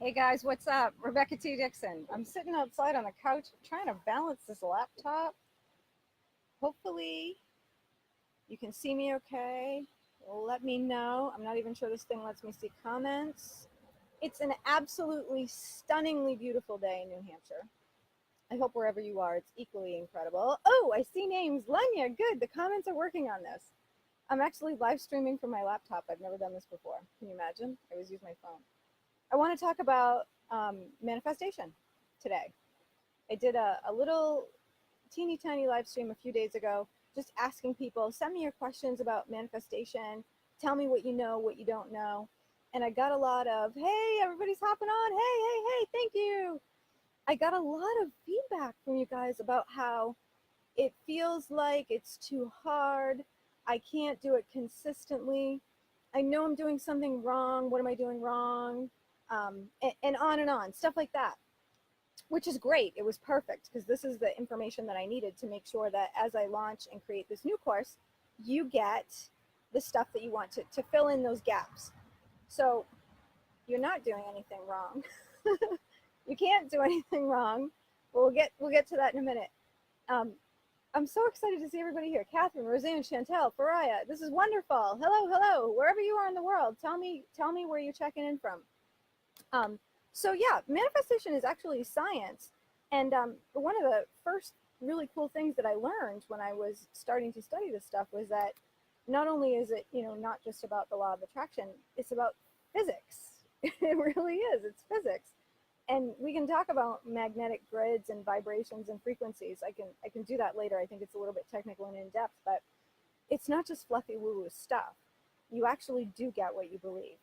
Hey guys, what's up? Rebecca T. Dickson. I'm sitting outside on the couch trying to balance this laptop. Hopefully, you can see me okay. Let me know. I'm not even sure this thing lets me see comments. It's an absolutely stunningly beautiful day in New Hampshire. I hope wherever you are, it's equally incredible. Oh, I see names. Lenya, good. The comments are working on this. I'm actually live streaming from my laptop. I've never done this before. Can you imagine? I always use my phone. I want to talk about manifestation today. I did a little teeny tiny live stream a few days ago, just asking people, send me your questions about manifestation. Tell me what you know, what you don't know. And I got a lot of, hey, everybody's hopping on. Hey, thank you. I got a lot of feedback from you guys about how it feels like it's too hard. I can't do it consistently. I know I'm doing something wrong. What am I doing wrong? And on, stuff like that, which is great. It was perfect because this is the information that I needed to make sure that as I launch and create this new course, you get the stuff that you want to fill in those gaps. So you're not doing anything wrong. You can't do anything wrong. But we'll get to that in a minute. Um, I'm so excited to see everybody here. Catherine, Roseanne, Chantel, Faraya. This is wonderful. Hello. Wherever you are in the world, tell me where you're checking in from. So yeah, manifestation is actually science. And one of the first really cool things that I learned when I was starting to study this stuff was that not only is it, not just about the law of attraction, it's about physics. It really is. It's physics. And we can talk about magnetic grids and vibrations and frequencies. I can do that later. I think it's a little bit technical and in depth, but it's not just fluffy woo-woo stuff. You actually do get what you believe.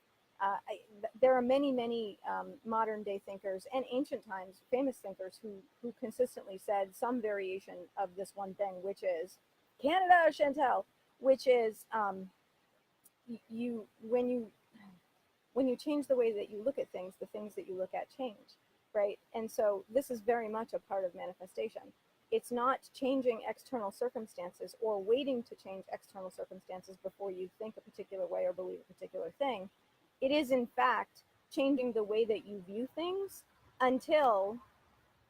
There are many modern day thinkers and ancient times famous thinkers who consistently said some variation of this one thing, which is Canada, Chantel, which is you when you change the way that you look at things, the things that you look at change, right? And so this is very much a part of manifestation. It's not changing external circumstances or waiting to change external circumstances before you think a particular way or believe a particular thing. It is, in fact, changing the way that you view things until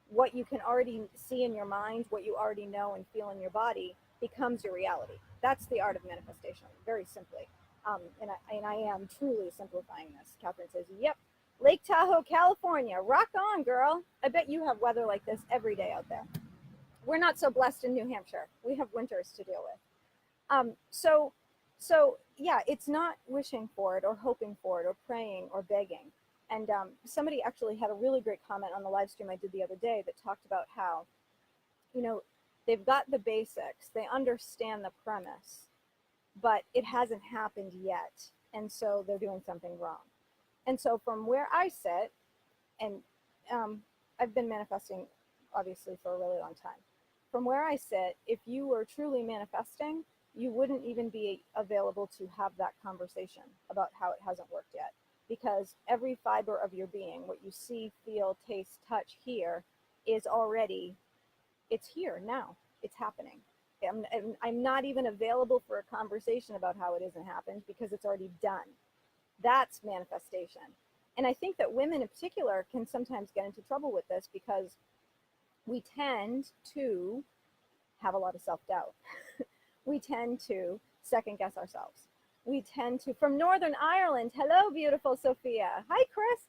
what you can already see in your mind, what you already know and feel in your body, becomes your reality. That's the art of manifestation, very simply. And I am truly simplifying this. Catherine says, yep. Lake Tahoe, California. Rock on, girl. I bet you have weather like this every day out there. We're not so blessed in New Hampshire. We have winters to deal with. So yeah, it's not wishing for it or hoping for it or praying or begging. And somebody actually had a really great comment on the live stream I did the other day that talked about how, you know, they've got the basics, they understand the premise, but it hasn't happened yet. And so they're doing something wrong. And so from where I sit, and I've been manifesting obviously for a really long time. From where I sit, if you were truly manifesting, you wouldn't even be available to have that conversation about how it hasn't worked yet. Because every fiber of your being, what you see, feel, taste, touch, hear, is already, it's here now. It's happening. I'm not even available for a conversation about how it isn't happened because it's already done. That's manifestation. And I think that women in particular can sometimes get into trouble with this because we tend to have a lot of self-doubt. We tend to second guess ourselves. We tend to, from Northern Ireland, hello, beautiful Sophia. Hi, Chris.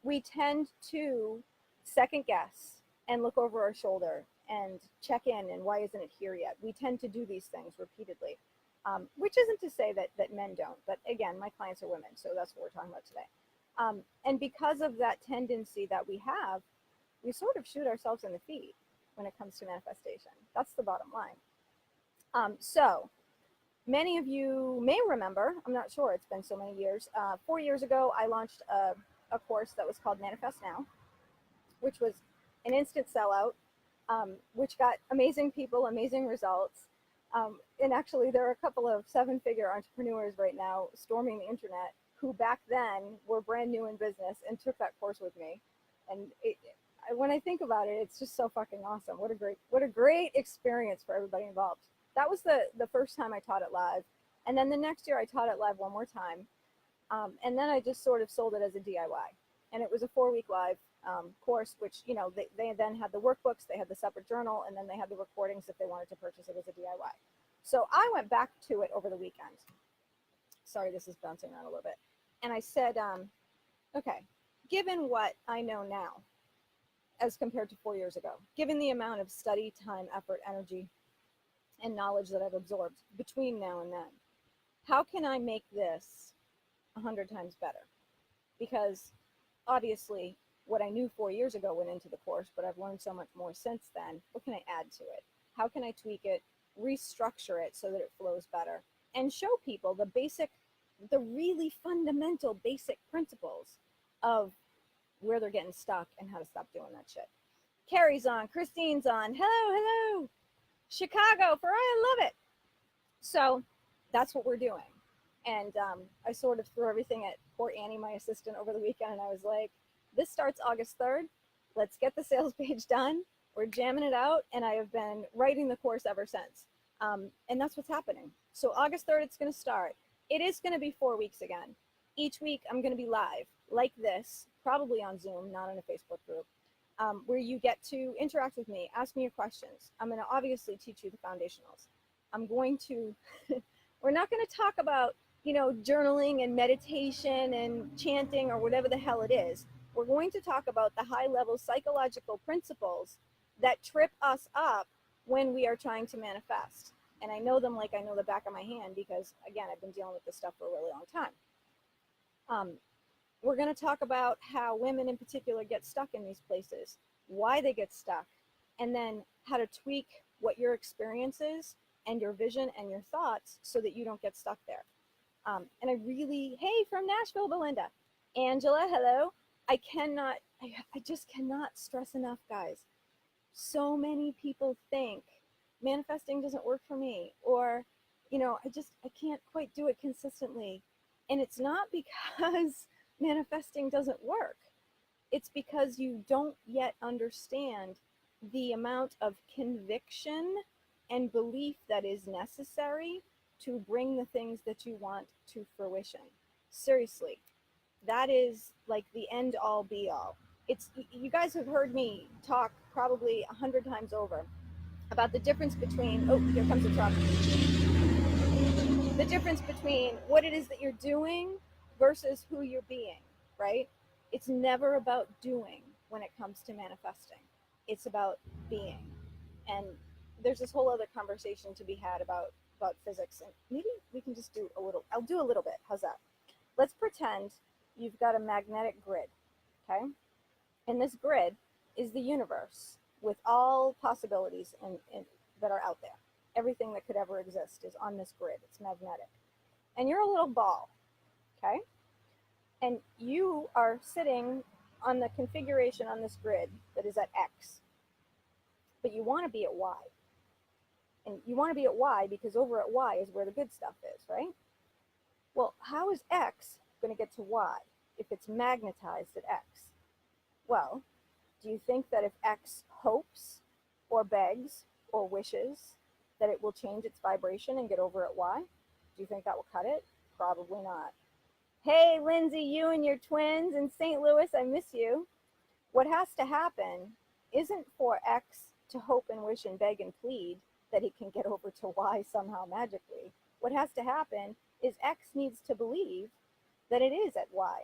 We tend to second guess and look over our shoulder and check in and why isn't it here yet? We tend to do these things repeatedly, which isn't to say that men don't. But again, my clients are women, so that's what we're talking about today. And because of that tendency that we have, we sort of shoot ourselves in the feet when it comes to manifestation. That's the bottom line. So many of you may remember, I'm not sure, it's been so many years. 4 years ago, I launched a course that was called Manifest Now, which was an instant sellout, which got amazing people, amazing results. And actually, there are a couple of seven-figure entrepreneurs right now storming the internet who back then were brand new in business and took that course with me. And when I think about it, it's just so fucking awesome. What a great experience for everybody involved. That was the first time I taught it live. And then the next year I taught it live one more time. And then I just sort of sold it as a DIY. And it was a 4-week live course, which, they then had the workbooks, they had the separate journal, and then they had the recordings if they wanted to purchase it as a DIY. So I went back to it over the weekend. Sorry, this is bouncing around a little bit. And I said, okay, given what I know now, as compared to 4 years ago, given the amount of study, time, effort, energy, and knowledge that I've absorbed between now and then, how can I make this 100 times better? Because obviously what I knew 4 years ago went into the course, but I've learned so much more since then. What can I add to it? How can I tweak it, restructure it so that it flows better, and show people the really fundamental basic principles of where they're getting stuck and how to stop doing that shit. Carrie's on, Christine's on. Hello. Chicago, for I love it. So that's what we're doing. And I sort of threw everything at poor Annie, my assistant, over the weekend. And I was like, this starts August 3rd. Let's get the sales page done. We're jamming it out. And I have been writing the course ever since. And that's what's happening. So August 3rd, it's going to start. It is going to be 4 weeks again. Each week, I'm going to be live like this, probably on Zoom, not in a Facebook group, where you get to interact with me, ask me your questions. I'm going to obviously teach you the foundationals. I'm going to, we're not going to talk about, journaling and meditation and chanting or whatever the hell it is. We're going to talk about the high-level psychological principles that trip us up when we are trying to manifest. And I know them like I know the back of my hand because, again, I've been dealing with this stuff for a really long time. We're going to talk about how women in particular get stuck in these places, why they get stuck, and then how to tweak what your experience is and your vision and your thoughts so that you don't get stuck there. And I really, hey, from Nashville, Belinda. Angela, hello. I just cannot stress enough, guys. So many people think manifesting doesn't work for me, or, I can't quite do it consistently. And it's not because manifesting doesn't work. It's because you don't yet understand the amount of conviction and belief that is necessary to bring the things that you want to fruition. Seriously, that is like the end all be all. You guys have heard me talk probably 100 times over about the difference between, oh, here comes a truck. The difference between what it is that you're doing versus who you're being, right? It's never about doing when it comes to manifesting. It's about being. And there's this whole other conversation to be had about physics. And maybe we can just do I'll do a little bit. How's that? Let's pretend you've got a magnetic grid, okay? And this grid is the universe with all possibilities that are out there. Everything that could ever exist is on this grid. It's magnetic. And you're a little ball, okay? And you are sitting on the configuration on this grid that is at X. But you want to be at Y. And you want to be at Y because over at Y is where the good stuff is, right? Well, how is X going to get to Y if it's magnetized at X? Well, do you think that if X hopes or begs or wishes that it will change its vibration and get over at Y? Do you think that will cut it? Probably not. Hey, Lindsay, you and your twins in St. Louis, I miss you. What has to happen isn't for X to hope and wish and beg and plead that it can get over to Y somehow magically. What has to happen is X needs to believe that it is at Y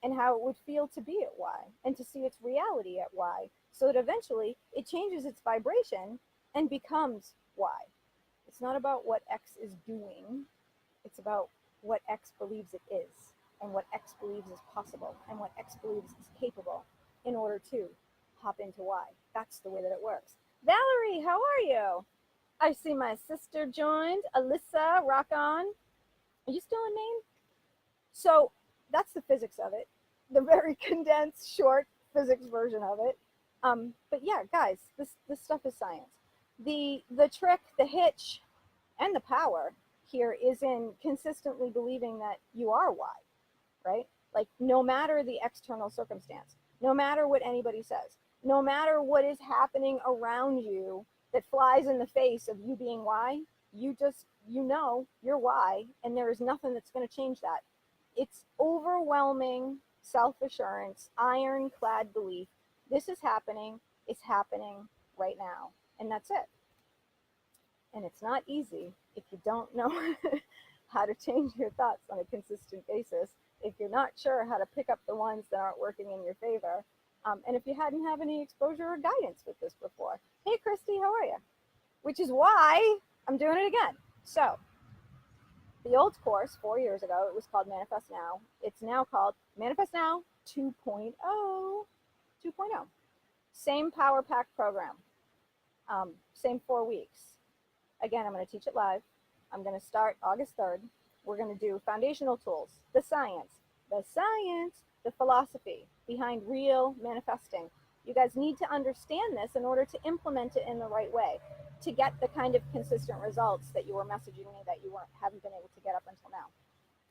and how it would feel to be at Y and to see its reality at Y so that eventually it changes its vibration and becomes Y. It's not about what X is doing. It's about what X believes it is and what X believes is possible and what X believes is capable in order to hop into Y. That's the way that it works. Valerie, how are you? I see my sister joined. Alyssa, rock on. Are you still in Maine? So that's the physics of it. The very condensed, short physics version of it. But yeah, guys, this stuff is science. The trick, the hitch, and the power here is in consistently believing that you are Y, right? Like no matter the external circumstance, no matter what anybody says, no matter what is happening around you that flies in the face of you being Y, you know you're Y, and there is nothing that's going to change that. It's overwhelming self-assurance, ironclad belief. This is happening. It's happening right now. And that's it. And it's not easy if you don't know how to change your thoughts on a consistent basis, if you're not sure how to pick up the ones that aren't working in your favor, and if you hadn't had any exposure or guidance with this before. Hey, Christy, how are you? Which is why I'm doing it again. So, the old course 4 years ago, it was called Manifest Now. It's now called Manifest Now 2.0. 2.0. Same Power Pack program. Same 4 weeks. Again, I'm going to teach it live. I'm going to start August 3rd. We're going to do foundational tools, the science, the philosophy behind real manifesting. You guys need to understand this in order to implement it in the right way, to get the kind of consistent results that you were messaging me that you haven't been able to get up until now.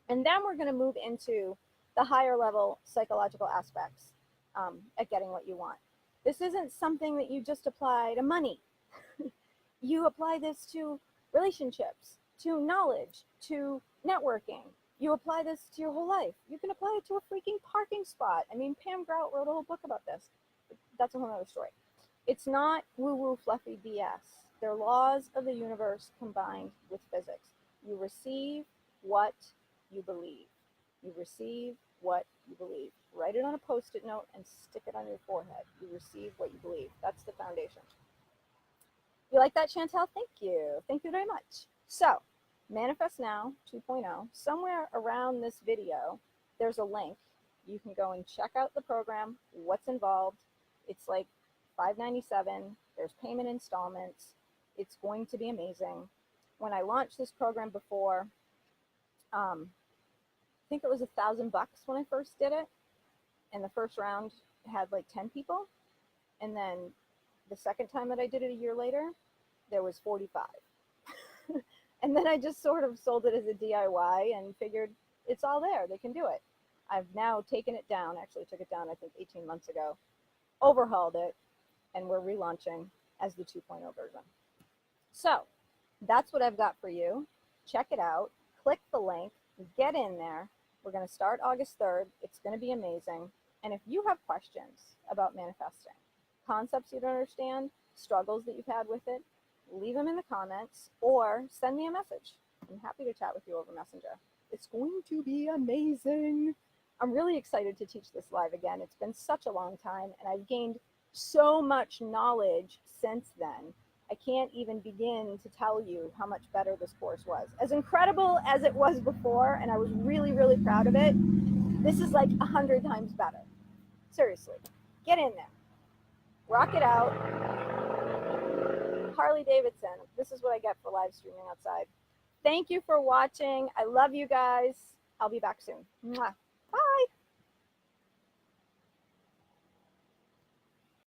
And then we're going to move into the higher level psychological aspects at getting what you want. This isn't something that you just apply to money. You apply this to relationships, to knowledge, to networking. You apply this to your whole life. You can apply it to a freaking parking spot. I mean, Pam Grout wrote a whole book about this. That's a whole other story. It's not woo-woo fluffy BS. They're laws of the universe combined with physics. You receive what you believe. You receive what you believe. Write it on a Post-it note and stick it on your forehead. You receive what you believe. That's the foundation. You like that, Chantel? Thank you. Thank you very much. So, Manifest Now 2.0, somewhere around this video, there's a link. You can go and check out the program, what's involved. It's like $5.97. There's payment installments. It's going to be amazing. When I launched this program before, I think it was $1,000 when I first did it. And the first round had like 10 people. And then the second time that I did it a year later, there was 45. And then I just sort of sold it as a DIY and figured it's all there. They can do it. I've now taken it down. Actually took it down, I think, 18 months ago. Overhauled it. And we're relaunching as the 2.0 version. So that's what I've got for you. Check it out. Click the link. Get in there. We're going to start August 3rd. It's going to be amazing. And if you have questions about manifesting, concepts you don't understand, struggles that you've had with it, leave them in the comments or send me a message. I'm happy to chat with you over Messenger. It's going to be amazing. I'm really excited to teach this live again. It's been such a long time and I've gained so much knowledge since then. I can't even begin to tell you how much better this course was. As incredible as it was before, and I was really, really proud of it, this is like 100 times better. Seriously, get in there. Rock it out. Harley Davidson. This is what I get for live streaming outside. Thank you for watching. I love you guys. I'll be back soon. Mwah.